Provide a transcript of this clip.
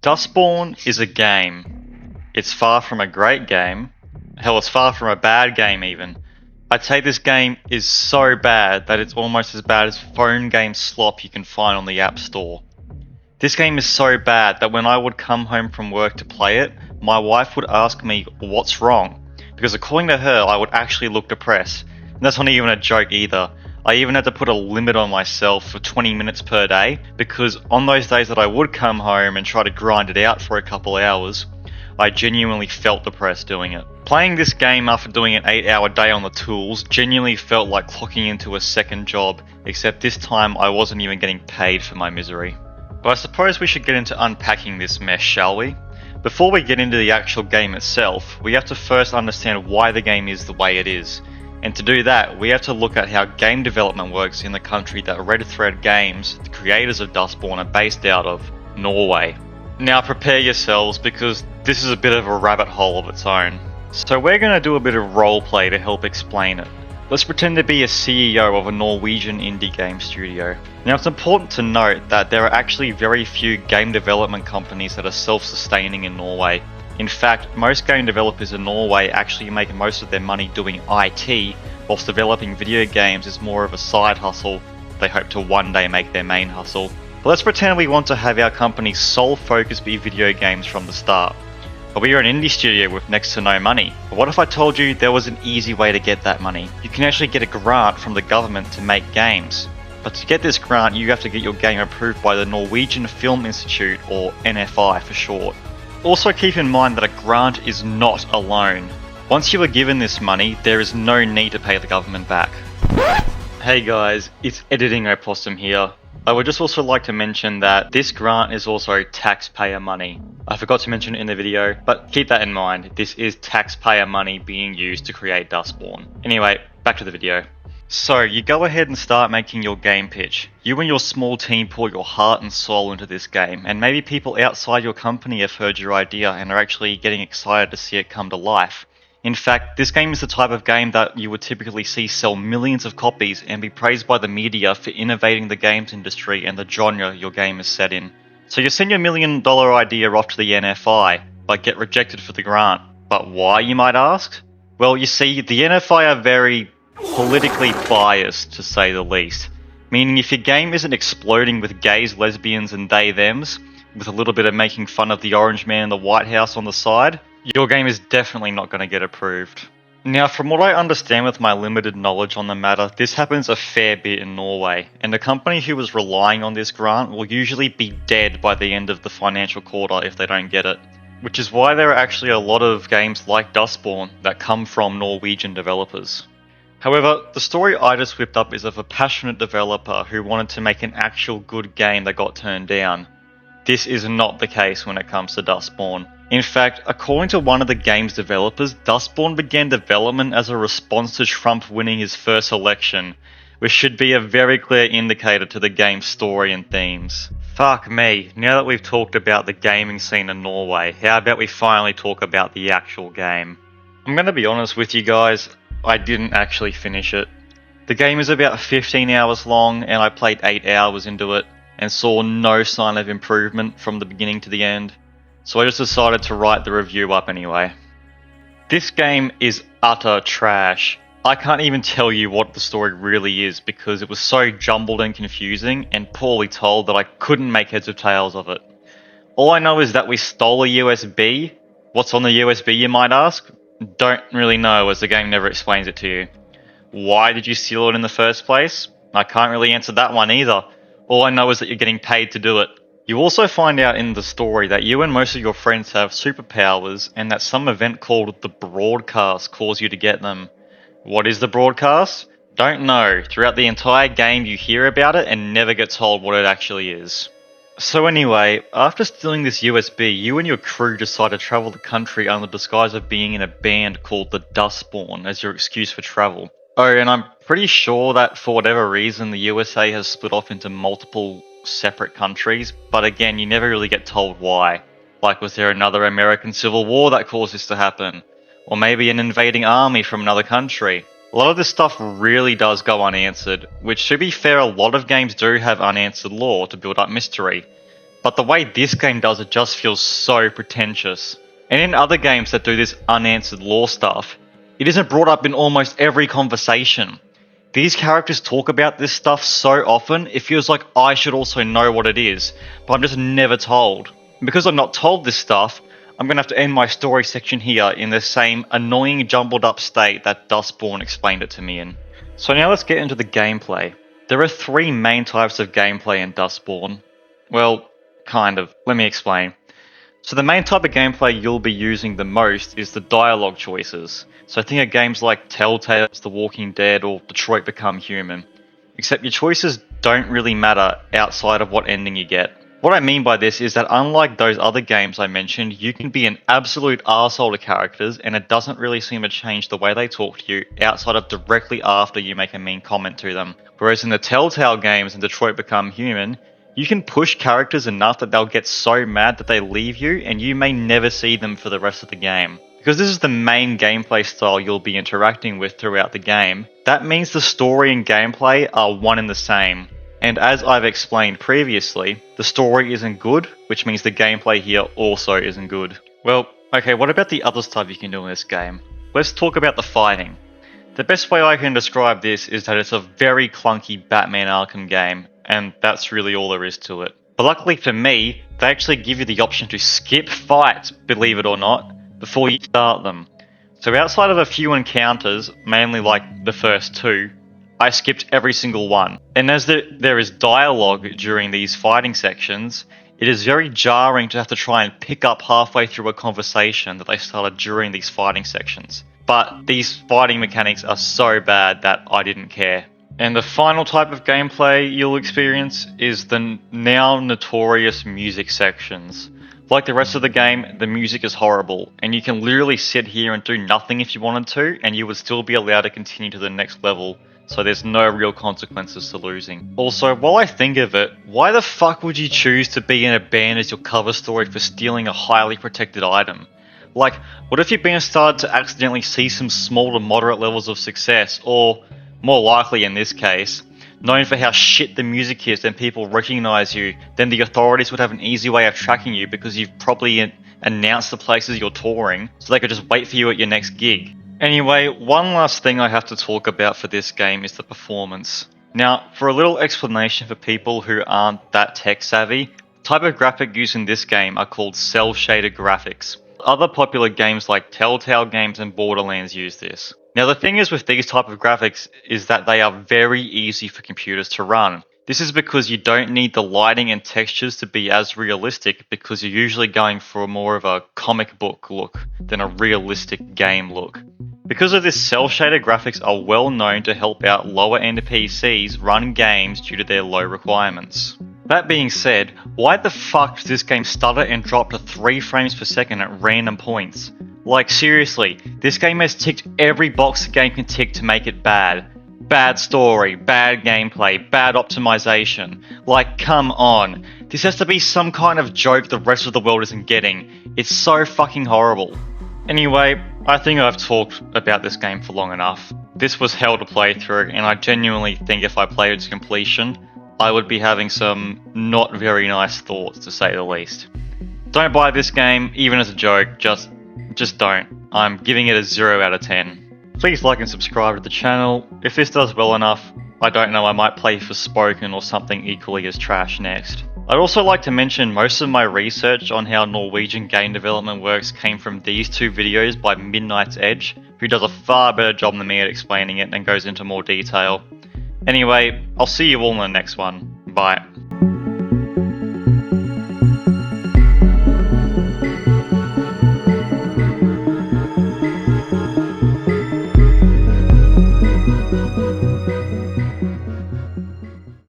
Dustborn is a game. It's far from a great game. Hell, it's far from a bad game even. I'd say this game is so bad that it's almost as bad as phone game slop you can find on the App Store. This game is so bad that when I would come home from work to play it, my wife would ask me what's wrong, because according to her I would actually look depressed. And that's not even a joke either. I even had to put a limit on myself for 20 minutes per day, because on those days that I would come home and try to grind it out for a couple hours, I genuinely felt depressed doing it. Playing this game after doing an 8-hour day on the tools genuinely felt like clocking into a second job, except this time I wasn't even getting paid for my misery. But I suppose we should get into unpacking this mess, shall we? Before we get into the actual game itself, we have to first understand why the game is the way it is. And to do that, we have to look at how game development works in the country that Red Thread Games, the creators of Dustborn, are based out of, Norway. Now prepare yourselves, because this is a bit of a rabbit hole of its own. So we're going to do a bit of roleplay to help explain it. Let's pretend to be a CEO of a Norwegian indie game studio. Now it's important to note that there are actually very few game development companies that are self-sustaining in Norway. In fact, most game developers in Norway actually make most of their money doing IT, whilst developing video games is more of a side hustle they hope to one day make their main hustle. But let's pretend we want to have our company's sole focus be video games from the start. But we are an indie studio with next to no money. But what if I told you there was an easy way to get that money? You can actually get a grant from the government to make games. But to get this grant, you have to get your game approved by the Norwegian Film Institute, or NFI for short. Also keep in mind that a grant is not a loan. Once you are given this money, there is no need to pay the government back. Hey guys, it's Editing Opossum here. I would just also like to mention that this grant is also taxpayer money. I forgot to mention it in the video, but keep that in mind. This is taxpayer money being used to create Dustborn. Anyway, back to the video. So, you go ahead and start making your game pitch. You and your small team pour your heart and soul into this game, and maybe people outside your company have heard your idea and are actually getting excited to see it come to life. In fact, this game is the type of game that you would typically see sell millions of copies and be praised by the media for innovating the games industry and the genre your game is set in. So you send your $1 million idea off to the NFI, but get rejected for the grant. But why, you might ask? Well, you see, the NFI are very politically biased, to say the least. Meaning if your game isn't exploding with gays, lesbians and they-thems, with a little bit of making fun of the orange man in the White House on the side, your game is definitely not going to get approved. Now, from what I understand with my limited knowledge on the matter, this happens a fair bit in Norway, and the company who was relying on this grant will usually be dead by the end of the financial quarter if they don't get it. Which is why there are actually a lot of games like Dustborn that come from Norwegian developers. However, the story I just whipped up is of a passionate developer who wanted to make an actual good game that got turned down. This is not the case when it comes to Dustborn. In fact, according to one of the game's developers, Dustborn began development as a response to Trump winning his first election, which should be a very clear indicator to the game's story and themes. Fuck me, now that we've talked about the gaming scene in Norway, how about we finally talk about the actual game? I'm gonna be honest with you guys, I didn't actually finish it. The game is about 15 hours long and I played 8 hours into it and saw no sign of improvement from the beginning to the end. So I just decided to write the review up anyway. This game is utter trash. I can't even tell you what the story really is because it was so jumbled and confusing and poorly told that I couldn't make heads or tails of it. All I know is that we stole a USB. What's on the USB, you might ask? Don't really know, as the game never explains it to you. Why did you steal it in the first place? I can't really answer that one either. All I know is that you're getting paid to do it. You also find out in the story that you and most of your friends have superpowers and that some event called the Broadcast calls you to get them. What is the Broadcast? Don't know. Throughout the entire game you hear about it and never get told what it actually is. So anyway, after stealing this USB, you and your crew decide to travel the country under the disguise of being in a band called the Dustborn as your excuse for travel. Oh, and I'm pretty sure that for whatever reason the USA has split off into multiple separate countries, but again, you never really get told why. Like, was there another American Civil War that caused this to happen? Or maybe an invading army from another country? A lot of this stuff really does go unanswered, which to be fair, a lot of games do have unanswered lore to build up mystery. but the way this game does it just feels so pretentious. And in other games that do this unanswered lore stuff, it isn't brought up in almost every conversation. These characters talk about this stuff so often, it feels like I should also know what it is, but I'm just never told. And because I'm not told this stuff, I'm going to have to end my story section here in the same annoying jumbled up state that Dustborn explained it to me in. So now let's get into the gameplay. There are 3 main types of gameplay in Dustborn. Well, kind of. Let me explain. So the main type of gameplay you'll be using the most is the dialogue choices. So think of games like Telltale's The Walking Dead or Detroit Become Human. Except your choices don't really matter outside of what ending you get. What I mean by this is that unlike those other games I mentioned, you can be an absolute arsehole to characters and it doesn't really seem to change the way they talk to you outside of directly after you make a mean comment to them. Whereas in the Telltale games and Detroit Become Human, you can push characters enough that they'll get so mad that they leave you and you may never see them for the rest of the game. Because this is the main gameplay style you'll be interacting with throughout the game, that means the story and gameplay are one and the same. And as I've explained previously, the story isn't good, which means the gameplay here also isn't good. Well, okay, what about the other stuff you can do in this game? Let's talk about the fighting. The best way I can describe this is that it's a very clunky Batman Arkham game, and that's really all there is to it. But luckily for me, they actually give you the option to skip fights, believe it or not, before you start them. So outside of a few encounters, mainly like the first 2, I skipped every single one. And as there is dialogue during these fighting sections, it is very jarring to have to try and pick up halfway through a conversation that they started during these fighting sections. But these fighting mechanics are so bad that I didn't care. And the final type of gameplay you'll experience is the now notorious music sections. Like the rest of the game, the music is horrible, and you can literally sit here and do nothing if you wanted to, and you would still be allowed to continue to the next level. So there's no real consequences to losing. Also, while I think of it, why the fuck would you choose to be in a band as your cover story for stealing a highly protected item? Like, what if your band started to accidentally see some small to moderate levels of success, or, more likely in this case, known for how shit the music is and people recognize you, then the authorities would have an easy way of tracking you because you've probably announced the places you're touring, so they could just wait for you at your next gig. Anyway, one last thing I have to talk about for this game is the performance. Now, for a little explanation for people who aren't that tech savvy, the type of graphic used in this game are called cel-shaded graphics. Other popular games like Telltale games and Borderlands use this. Now the thing is with these type of graphics is that they are very easy for computers to run. This is because you don't need the lighting and textures to be as realistic because you're usually going for more of a comic book look than a realistic game look. Because of this, cel-shaded graphics are well known to help out lower end PCs run games due to their low requirements. That being said, why the fuck does this game stutter and drop to 3 frames per second at random points? Like seriously, this game has ticked every box the game can tick to make it bad. Bad story, bad gameplay, bad optimization. Like, come on. This has to be some kind of joke the rest of the world isn't getting. It's so fucking horrible. Anyway, I think I've talked about this game for long enough. This was hell to play through, and I genuinely think if I played it to completion, I would be having some not very nice thoughts, to say the least. Don't buy this game, even as a joke, just don't. I'm giving it a 0 out of 10. Please like and subscribe to the channel. If this does well enough, I don't know, I might play Forespoken or something equally as trash next. I'd also like to mention most of my research on how Norwegian game development works came from these 2 videos by Midnight's Edge, who does a far better job than me at explaining it and goes into more detail. Anyway, I'll see you all in the next one. Bye.